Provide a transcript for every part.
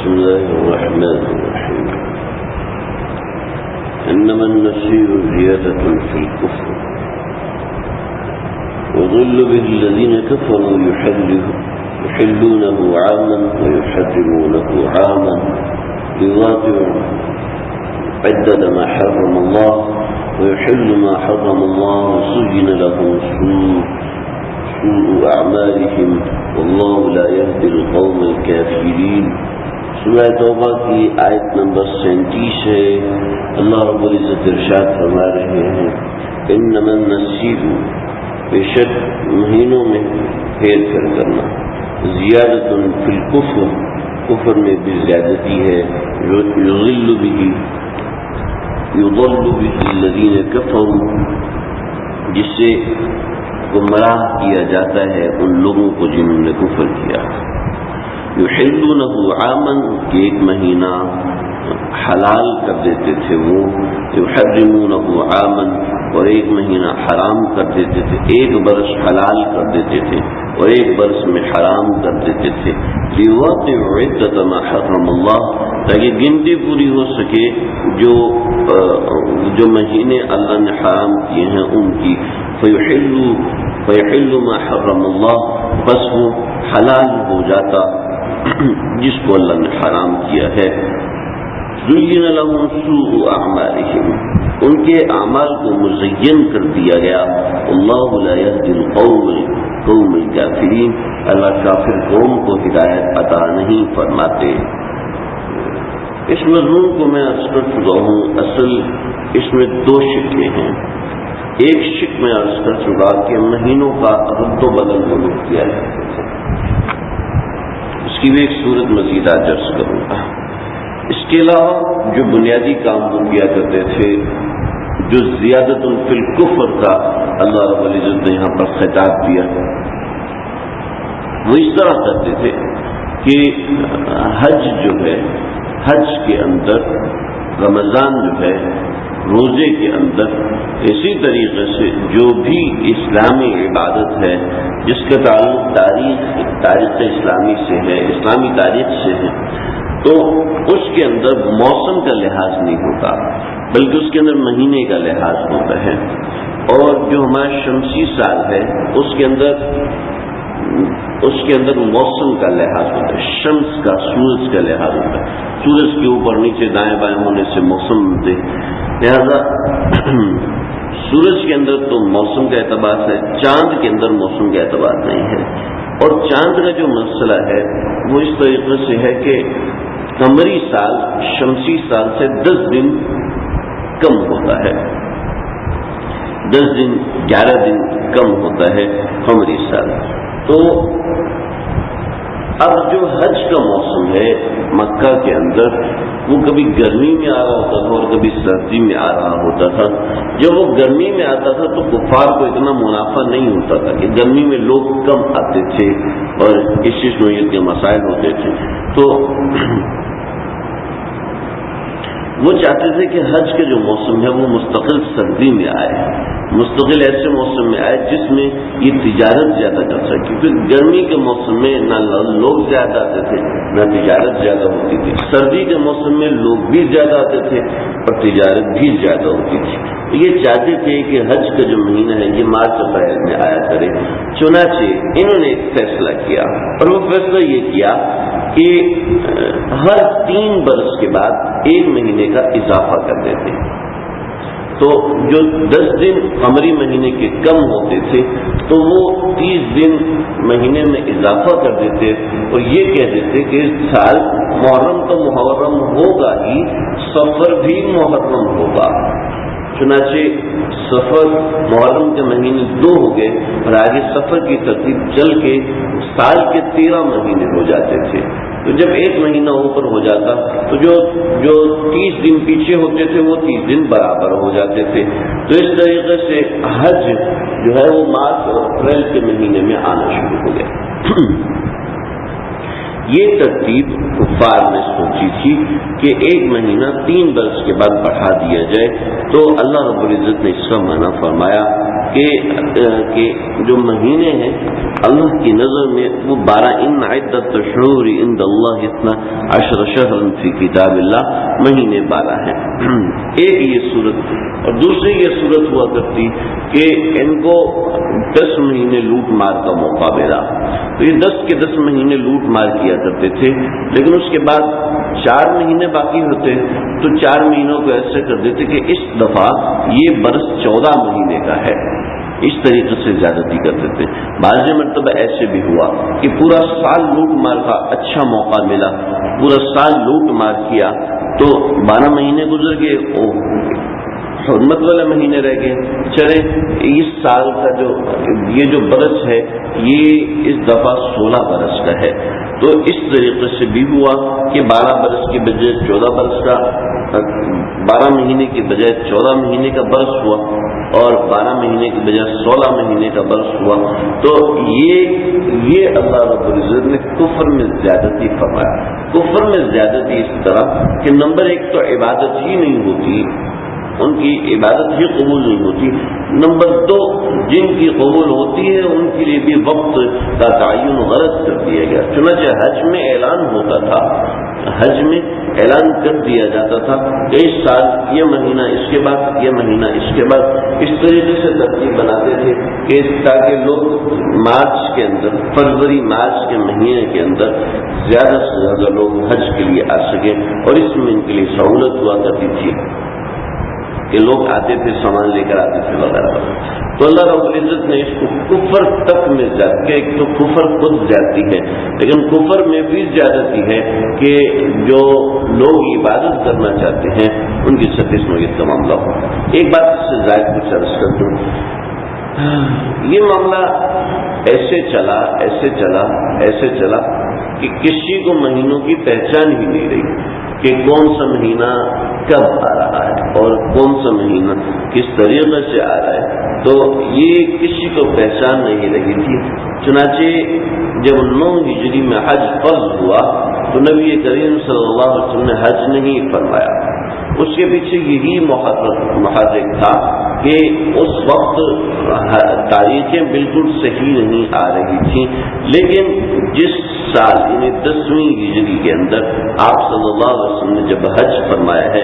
بسم الله الرحمن الرحيم إنما النسيء زيادة في الكفر وضل به الذين كفروا يحلونه عاما ويحرمونه عاما ليواطئوا عدة ما حرم الله ويحل ما حرم الله وزين لهم سوء أعمالهم والله لا يهدي القوم الكافرين. سورہ توبہ کی آیت نمبر 37 ہے. اللہ رب العزت ارشاد فرما رہے ہیں انما النسیء، بے شک مہینوں میں پھیر کر کرنا، زیادۃ فی الکفر، کفر میں بھی زیادتی ہے، یضل به الذین کفروا، جس سے گمراہ کیا جاتا ہے ان لوگوں کو جنہوں نے کفر کیا. یحلونہ عاما، کہ ایک مہینہ حلال کر دیتے تھے وہ، یحرمونہ عاما، اور ایک مہینہ حرام کر دیتے تھے، ایک برس حلال کر دیتے تھے اور ایک برس میں حرام کر دیتے تھے. لیواطئوا عدۃ ما حرم اللہ، تاکہ گنتی پوری ہو سکے جو مہینے اللہ نے حرام کیے ہیں ان کی. فیحل ما حرم اللہ، بس وہ حلال ہو جاتا جس کو اللہ نے حرام کیا ہے. زین لهم سوء اعمالهم، ان کے اعمال کو مزین کر دیا گیا. اللہ لا یهدی القوم الکافرین، اللہ کافر قوم کو ہدایت عطا نہیں فرماتے. اس مضمون کو میں عرض کر چکا ہوں، اصل اس میں دو شکلیں ہیں. ایک شک میں عرض کر چکا کہ مہینوں کا رد و بدل ضرور کیا جاتا ہے، اس کی بھی ایک صورت مزید آج عرض کروں گا. اس کے علاوہ جو بنیادی کام وہ کیا کرتے تھے، جو زیادت فی الکفر کا اللہ رب العزت نے یہاں پر خطاب دیا، وہ اس طرح کرتے تھے کہ حج جو ہے، حج کے اندر، رمضان جو ہے، روزے کے اندر، اسی طریقے سے جو بھی اسلامی عبادت ہے جس کا تعلق تاریخ اسلامی سے ہے، اسلامی تاریخ سے ہے، تو اس کے اندر موسم کا لحاظ نہیں ہوتا بلکہ اس کے اندر مہینے کا لحاظ ہوتا ہے. اور جو ہمارا شمسی سال ہے اس کے اندر موسم کا لحاظ ہوتا ہے، شمس کا، سورج کا لحاظ ہوتا ہے. سورج کے اوپر نیچے دائیں بائیں ہونے سے موسم ملتے، لہذا سورج کے اندر تو موسم کا اعتبار ہے، چاند کے اندر موسم کا اعتبار نہیں ہے. اور چاند کا جو مسئلہ ہے وہ اس طریقے سے ہے کہ قمری سال شمسی سال سے 10 دن کم ہوتا ہے، 10 دن 11 دن کم ہوتا ہے قمری سال. تو اب جو حج کا موسم ہے مکہ کے اندر، وہ کبھی گرمی میں آ رہا ہوتا تھا اور کبھی سردی میں آ رہا ہوتا تھا. جب وہ گرمی میں آتا تھا تو کفار کو اتنا منافع نہیں ہوتا تھا کہ گرمی میں لوگ کم آتے تھے اور اس چیز نوعیت کے مسائل ہوتے تھے. تو وہ چاہتے تھے کہ حج کا جو موسم ہے وہ مستقل سردی میں آئے، مستقل ایسے موسم میں آئے جس میں یہ تجارت زیادہ کر سکے، کیونکہ گرمی کے موسم میں نہ لوگ زیادہ آتے تھے نہ تجارت زیادہ ہوتی تھی. سردی کے موسم میں لوگ بھی زیادہ آتے تھے اور تجارت بھی زیادہ ہوتی تھی. یہ چاہتے تھے کہ حج کا جو مہینہ ہے یہ مارچ اپریل میں آیا کرے. چنانچہ انہوں نے ایک فیصلہ کیا، اور وہ فیصلہ یہ کیا کہ ہر 3 برس کے بعد 1 مہینے کا اضافہ کر دیتے. تو جو 10 دن قمری مہینے کے کم ہوتے تھے تو وہ 30 دن مہینے میں اضافہ کر دیتے اور یہ کہہ دیتے کہ اس سال محرم تو محرم ہوگا ہی، سفر بھی محرم ہوگا. چنانچہ سفر محرم کے مہینے 2 ہو گئے اور آگے سفر کی ترتیب چل کے سال کے 13 مہینے ہو جاتے تھے. تو جب 1 مہینہ اوپر ہو جاتا تو جو 30 دن پیچھے ہوتے تھے وہ 30 دن برابر ہو جاتے تھے. تو اس طریقے سے حج جو ہے وہ مارچ اور اپریل کے مہینے میں آنا شروع ہو گیا. یہ ترتیب کفار نے سوچی تھی کہ 1 مہینہ 3 برس کے بعد بڑھا دیا جائے، تو اللہ رب العزت نے اس کا معنی فرمایا کہ جو مہینے ہیں اللہ کی نظر میں وہ 12 ان عدت الشہور عند اللہ 12 شہرا فی کتاب اللہ، مہینے 12 ہیں۔ ایک یہ صورت، اور دوسری یہ صورت ہوا کرتی کہ ان کو 10 مہینے لوٹ مار کا موقع ملا، تو یہ 10 کے 10 مہینے لوٹ مار کیا کرتے تھے، لیکن اس کے بعد 4 مہینے باقی ہوتے تو 4 مہینوں کو ایسے کر دیتے کہ اس دفعہ یہ برس 14 مہینے کا ہے، اس طریقے سے زیادتی کرتے تھے۔ بعض مرتبہ ایسے بھی ہوا کہ پورا سال لوٹ مار کا اچھا موقع ملا، پورا سال لوٹ مار کیا تو 12 مہینے گزر گئے، حرمت والے مہینے رہ گئے، چلے اس سال کا یہ جو برس ہے یہ اس دفعہ 16 برس کا ہے، تو اس طریقے سے بھی ہوا کہ 12 برس کے بجائے 14 برس کا، 12 مہینے کے بجائے 14 مہینے کا برس ہوا، اور 12 مہینے کے بجائے 16 مہینے کا برس ہوا۔ تو یہ اللہ رب العزت نے کفر میں زیادتی فرمایا۔ کفر میں زیادتی اس طرح کہ نمبر 1 تو عبادت ہی نہیں ہوتی، ان کی عبادت ہی قبول نہیں ہوتی، نمبر 2 جن کی قبول ہوتی ہے ان کے لیے بھی وقت کا تعین غلط کر دیا گیا۔ چنانچہ حج میں اعلان ہوتا تھا، حج میں اعلان کر دیا جاتا تھا کہ اس سال یہ مہینہ اس کے بعد، یہ مہینہ اس کے بعد، اس طریقے سے ترتیب بناتے تھے کہ تاکہ لوگ مارچ کے اندر، فروری مارچ کے مہینے کے اندر زیادہ سے زیادہ لوگ حج کے لیے آ سکیں، اور اس میں ان کے لیے سہولت ہوا کرتی تھی کہ لوگ آتے تھے، سامان لے کر آتے تھے وغیرہ۔ تو اللہ رب العزت نے اس کو کفر تک میں زیادتی، ایک تو کفر خود زیادتی ہے، لیکن کفر میں بھی زیادتی ہے کہ جو لوگ عبادت کرنا چاہتے ہیں ان کی سروس میں یہ معاملہ ہو۔ ایک بات اس سے زائد کچھ عرض کر دوں، یہ معاملہ ایسے چلا کہ کسی کو مہینوں کی پہچان ہی نہیں رہی کہ کون سا مہینہ کب آ رہا ہے اور کون سا مہینہ کس طریقے سے آ رہا ہے، تو یہ کسی کو پہچان نہیں رہی تھی۔ چنانچہ جب 9 ہجری میں حج فرض ہوا تو نبی کریم صلی اللہ علیہ وسلم نے حج نہیں فرمایا۔ اس کے پیچھے یہی محرک تھا کہ اس وقت تاریخیں بالکل صحیح نہیں آ رہی تھیں، لیکن جس سال یعنی 10ویں ہجری کے اندر آپ صلی اللہ علیہ وسلم نے جب حج فرمایا ہے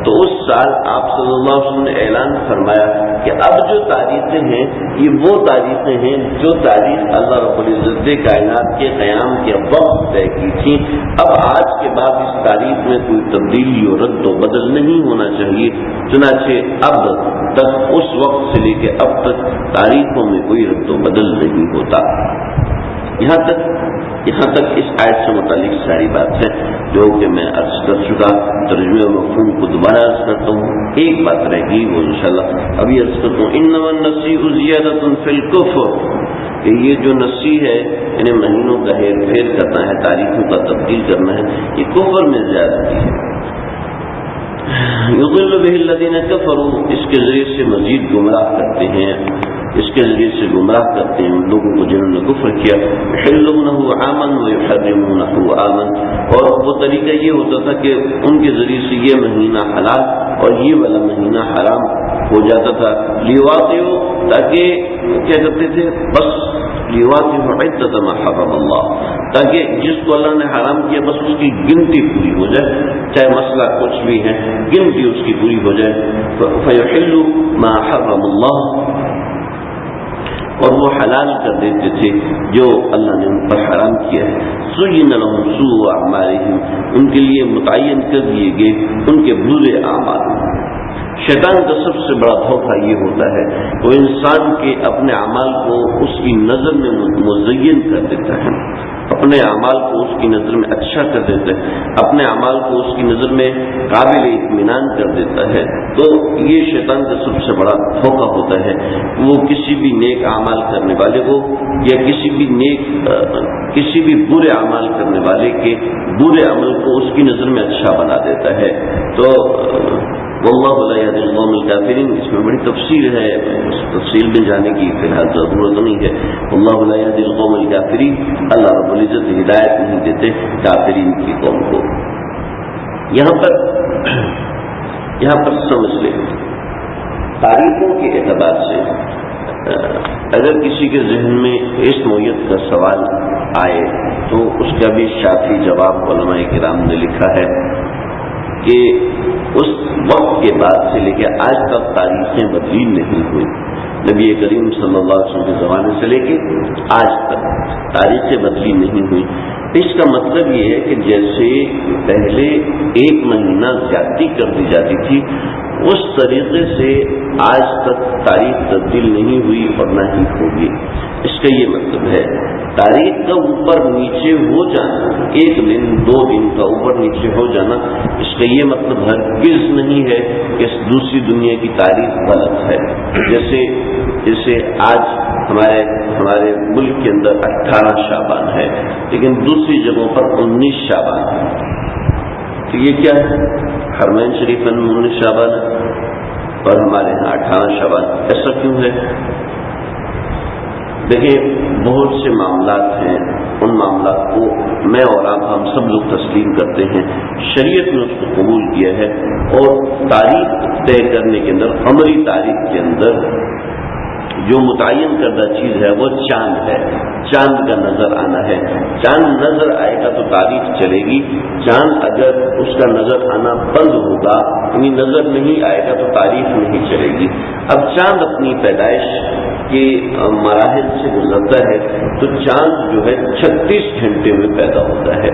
تو اس سال آپ صلی اللہ علیہ وسلم نے اعلان فرمایا کہ اب جو تاریخیں ہیں یہ وہ تاریخیں ہیں جو تاریخ اللہ رب العزت کائنات کے قیام کے وقت طے کی تھی، اب آج کے بعد اس تاریخ میں کوئی تبدیلی اور رد و بدل نہیں ہونا چاہیے۔ چنانچہ اب تک اس وقت سے لے کے اب تک تاریخوں میں کوئی رد و بدل نہیں ہوتا۔ یہاں تک اس آیت سے متعلق ساری بات ہے جو کہ میں عرض کر چکا، ترجمے و مفہوم کو دوبارہ عرض کرتا ہوں۔ ایک بات رہ گئی وہ انشاءاللہ ابھی عرض کرتا ہوں، انما النسیء زیادۃ فی الکفر، کہ یہ جو نسیء ہے یعنی مہینوں کا ہیر پھیر کرنا ہے، تاریخوں کا تبدیل کرنا ہے، یہ کفر میں زیادتی ہے۔ یضل بہ الذین کفروا، اس کے ذریعے سے مزید گمراہ کرتے ہیں، اس کے ذریعے سے گمراہ کرتے ہیں ان لوگوں کو جنہوں نے کفر کیا۔ یحلونہ عاما ویحرمونہ عاما، اور وہ طریقہ یہ ہوتا تھا کہ ان کے ذریعے سے یہ مہینہ حلال اور یہ والا مہینہ حرام ہو جاتا تھا، لیواقعوا، تاکہ کیا کرتے تھے، بس لیواقعوا عدۃ ما حرم اللہ، تاکہ جس کو اللہ نے حرام کیا بس اس کی گنتی پوری ہو جائے، چاہے مسئلہ کچھ بھی ہے گنتی اس کی پوری ہو جائے۔ فیحلوا ما حرم اللہ، اور وہ حلال کر دیتے تھے جو اللہ نے ان پر حرام کیا ہے۔ زین لهم سوء اعمالهم، ان کے لیے متعین کر دیے گئے ان کے برے اعمال۔ شیطان کا سب سے بڑا دھوکہ یہ ہوتا ہے وہ انسان کے اپنے اعمال کو اس کی نظر میں مزین کر دیتا ہے، اپنے اعمال کو اس کی نظر میں اچھا کر دیتا ہے، اپنے اعمال کو اس کی نظر میں قابل اطمینان کر دیتا ہے۔ تو یہ شیطان کا سب سے بڑا دھوکہ ہوتا ہے، وہ کسی بھی نیک اعمال کرنے والے کو یا کسی بھی برے اعمال کرنے والے کے برے عمل کو اس کی نظر میں اچھا بنا دیتا ہے۔ تو واللہ لا یہدی القوم الکافرین، اس میں بڑی تفصیل ہے، اس تفصیل میں جانے کی فی الحال ضرورت نہیں ہے۔ واللہ لا یہدی القوم الکافرین، اللہ رب العزت ہدایت نہیں دیتے کافرین کی قوم کو۔ یہاں پر سمجھ لیں، تاریخوں کے اعتبار سے اگر کسی کے ذہن میں اس نوعیت کا سوال آئے تو اس کا بھی شافی جواب علماء کرام نے لکھا ہے کہ اس وقت کے بعد سے لے کے آج تک تاریخیں بدلی نہیں ہوئی، نبی کریم صلی اللہ علیہ وسلم کے زمانے سے لے کے آج تک تاریخیں بدلی نہیں ہوئی۔ اس کا مطلب یہ ہے کہ جیسے پہلے 1 مہینہ زیادتی کر دی جاتی تھی، اس طریقے سے آج تک تاریخ تبدیل نہیں ہوئی اور نہ ہی ہوگی۔ اس کا یہ مطلب ہے تاریخ کا اوپر نیچے ہو جانا، 1 دن 2 دن کا اوپر نیچے ہو جانا، اس کا یہ مطلب ہرگز نہیں ہے کہ دوسری دنیا کی تاریخ غلط ہے۔ جیسے آج ہمارے ملک کے اندر 18 شعبان ہے، لیکن دوسری جگہوں پر 19 شعبان ہے، تو یہ کیا ہے؟ حرمین شریف میں 19 شعبان ہے اور ہمارے یہاں 18 شعبان، ایسا کیوں ہے؟ دیکھیں، بہت سے معاملات ہیں، ان معاملات کو میں اور آپ ہم سب لوگ تسلیم کرتے ہیں، شریعت نے اس کو قبول کیا ہے، اور تاریخ طے کرنے کے اندر، عمری تاریخ کے اندر جو متعین کردہ چیز ہے وہ چاند ہے، چاند کا نظر آنا ہے۔ چاند نظر آئے گا تو تاریخ چلے گی، چاند اگر اس کا نظر آنا بند ہوگا، یعنی نظر نہیں آئے گا تو تاریخ نہیں چلے گی۔ اب چاند اپنی پیدائش کے مراحل سے گزرتا ہے تو چاند جو ہے 36 گھنٹے میں پیدا ہوتا ہے،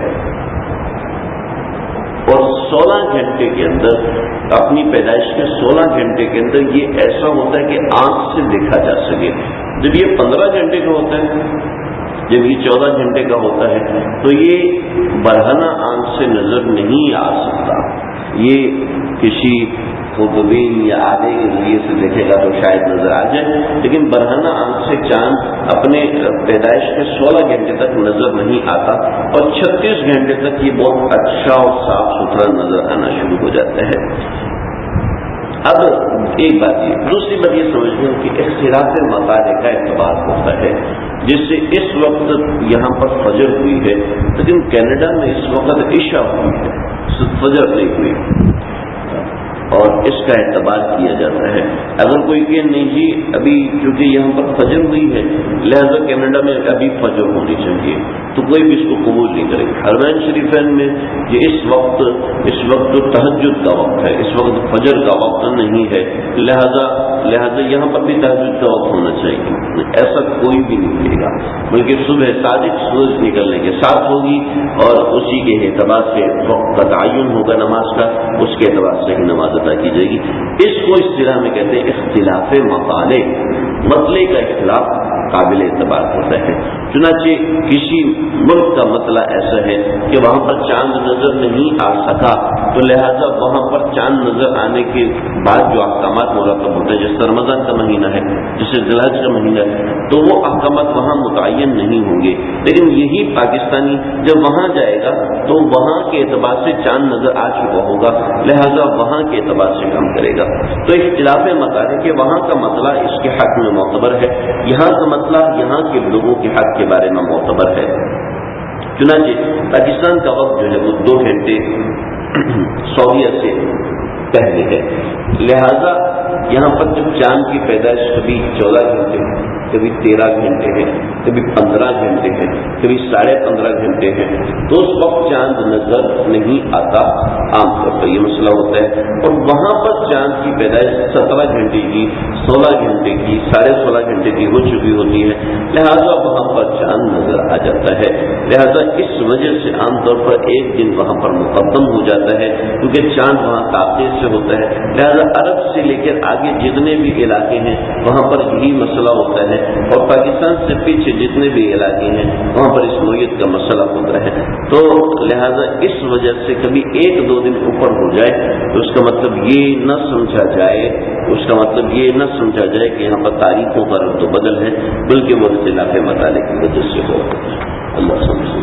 اور 16 گھنٹے کے اندر، اپنی پیدائش کے 16 گھنٹے کے اندر یہ ایسا ہوتا ہے کہ آنکھ سے دیکھا جا سکے۔ جب یہ 15 گھنٹے کا ہوتا ہے، جب یہ 14 گھنٹے کا ہوتا ہے تو یہ برہنہ آنکھ سے نظر نہیں آ سکتا، یہ کسی خوبین یا آدھے کے ذریعے سے دیکھے گا تو شاید نظر آ جائے، لیکن برہنہ آنکھ سے چاند اپنے پیدائش کے 16 گھنٹے تک نظر نہیں آتا، اور 36 گھنٹے تک یہ بہت اچھا اور صاف ستھرا نظر آنا شروع ہو جاتا ہے۔ اب ایک بات یہ، دوسری بات یہ سمجھ لیں کہ اختلاف مطالعے کا اعتبار ہوتا ہے، جس سے اس وقت یہاں پر فجر ہوئی ہے، لیکن کینیڈا میں اس وقت عشاء ہوئی ہے، فجر نہیں ہوئی، اور اس کا اعتبار کیا جاتا ہے۔ اگر کوئی کہ نہیں جی ابھی چونکہ یہاں پر فجر ہوئی ہے لہذا کینیڈا میں ابھی فجر ہونی چاہیے، تو کوئی بھی اس کو قبول نہیں کرے گا۔ حرمین شریفین میں یہ اس وقت تہجد کا وقت ہے، اس وقت فجر کا وقت نہیں ہے، لہذا یہاں پر بھی تہجد کا وقت ہونا چاہیے، ایسا کوئی بھی نہیں کرے گا، بلکہ صبح صادق سورج نکلنے کے ساتھ ہوگی، اور اسی کے اعتبار سے وقت کا تعین ہوگا نماز کا، اس کے اعتبار سے ہی نماز ادا کی جائے گی۔ اس کو اصطلاح میں کہتے ہیں اختلاف مطالع، مسئلے کا اختلاف قابل اعتبار ہوتا ہے۔ چنانچہ کسی ملک کا مسئلہ ایسا ہے کہ وہاں پر چاند نظر نہیں آ سکا، تو لہذا وہاں پر چاند نظر آنے کے بعد جو احکامات مرتب ہوتے ہیں، جیسے رمضان کا مہینہ ہے، جیسے ذی الحج کا مہینہ ہے، تو وہ احکامات وہاں متعین نہیں ہوں گے، لیکن یہی پاکستانی جب وہاں جائے گا تو وہاں کے اعتبار سے چاند نظر آ چکا ہوگا، لہذا وہاں کے اعتبار سے کام کرے گا۔ تو اختلاف مطالعے کہ وہاں کا مسئلہ اس کے حق میں معتبر ہے، یہاں کا مسئلہ یہاں کے لوگوں کے حق کے بارے میں معتبر ہے۔ چنانچہ پاکستان کا وقت جو ہے وہ 2 گھنٹے سعودیہ سے پہلے ہے، لہذا یہاں پر جب چاند کی پیدائش کبھی 14 گھنٹے ہے، کبھی 13 گھنٹے ہے، کبھی 15 گھنٹے ہے، کبھی 15.5 گھنٹے ہے، تو اس وقت چاند نظر نہیں آتا، عام طور پر یہ مسئلہ ہوتا ہے۔ اور وہاں پر چاند کی پیدائش 17 گھنٹے کی، 16 گھنٹے کی، 16.5 گھنٹے کی ہو چکی ہوتی ہے، لہذا وہاں پر چاند نظر آ جاتا ہے۔ لہذا اس وجہ سے عام طور پر 1 دن وہاں پر مقدم ہو جاتا ہے، کیونکہ چاند وہاں تاخیر سے ہوتا ہے، لہذا عرب سے لے کر آگے جتنے بھی علاقے ہیں وہاں پر یہی مسئلہ ہوتا ہے، اور پاکستان سے پیچھے جتنے بھی علاقے ہیں وہاں پر اس نوعیت کا مسئلہ ہوتا ہے۔ تو لہذا اس وجہ سے کبھی 1-2 دن اوپر ہو جائے تو اس کا مطلب یہ نہ سمجھا جائے کہ یہاں پر تاریخوں کا رد و بدل ہے، بلکہ وہ اختلاف مطالعے کی وجہ سے ہو۔ اللہ سمجھے